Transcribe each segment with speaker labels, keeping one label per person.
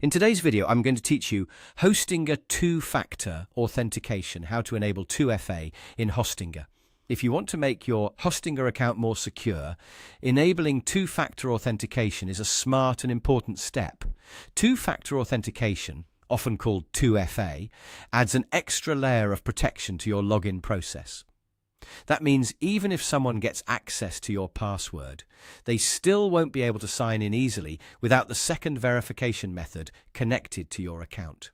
Speaker 1: In today's video, I'm going to teach you Hostinger two-factor authentication, how to enable 2FA in Hostinger. If you want to make your Hostinger account more secure, enabling two-factor authentication is a smart and important step. Two-factor authentication, often called 2FA, adds an extra layer of protection to your login process. That means even if someone gets access to your password, they still won't be able to sign in easily without the second verification method connected to your account.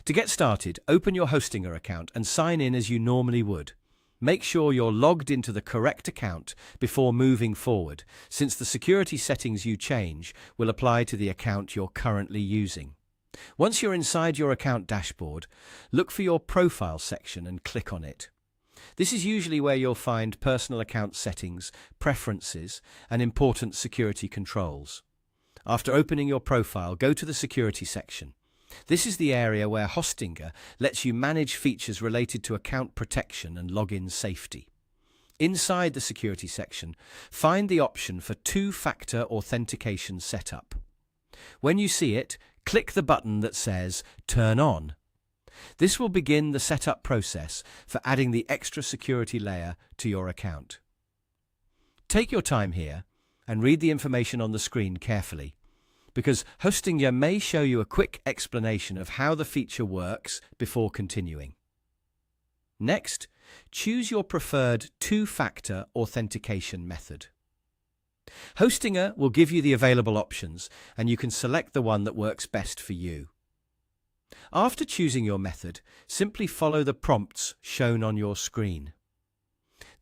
Speaker 1: To get started, open your Hostinger account and sign in as you normally would. Make sure you're logged into the correct account before moving forward, since the security settings you change will apply to the account you're currently using. Once you're inside your account dashboard, look for your Profile section and click on it. This is usually where you'll find personal account settings, preferences, and important security controls. After opening your profile, go to the Security section. This is the area where Hostinger lets you manage features related to account protection and login safety. Inside the Security section, find the option for two-factor authentication setup. When you see it, click the button that says Turn On. This will begin the setup process for adding the extra security layer to your account. Take your time here and read the information on the screen carefully, because Hostinger may show you a quick explanation of how the feature works before continuing. Next, choose your preferred two-factor authentication method. Hostinger will give you the available options, and you can select the one that works best for you. After choosing your method, simply follow the prompts shown on your screen.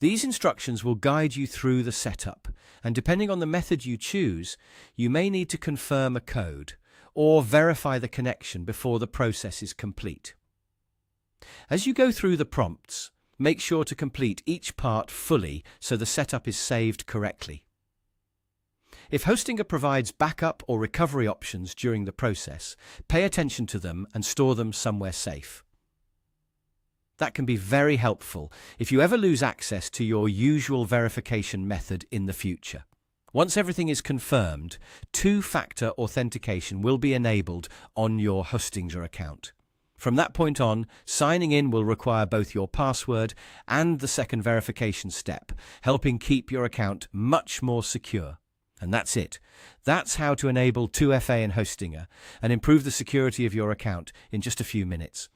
Speaker 1: These instructions will guide you through the setup, and depending on the method you choose, you may need to confirm a code or verify the connection before the process is complete. As you go through the prompts, make sure to complete each part fully so the setup is saved correctly. If Hostinger provides backup or recovery options during the process, pay attention to them and store them somewhere safe. That can be very helpful if you ever lose access to your usual verification method in the future. Once everything is confirmed, two-factor authentication will be enabled on your Hostinger account. From that point on, signing in will require both your password and the second verification step, helping keep your account much more secure. And that's it. That's how to enable 2FA in Hostinger and improve the security of your account in just a few minutes.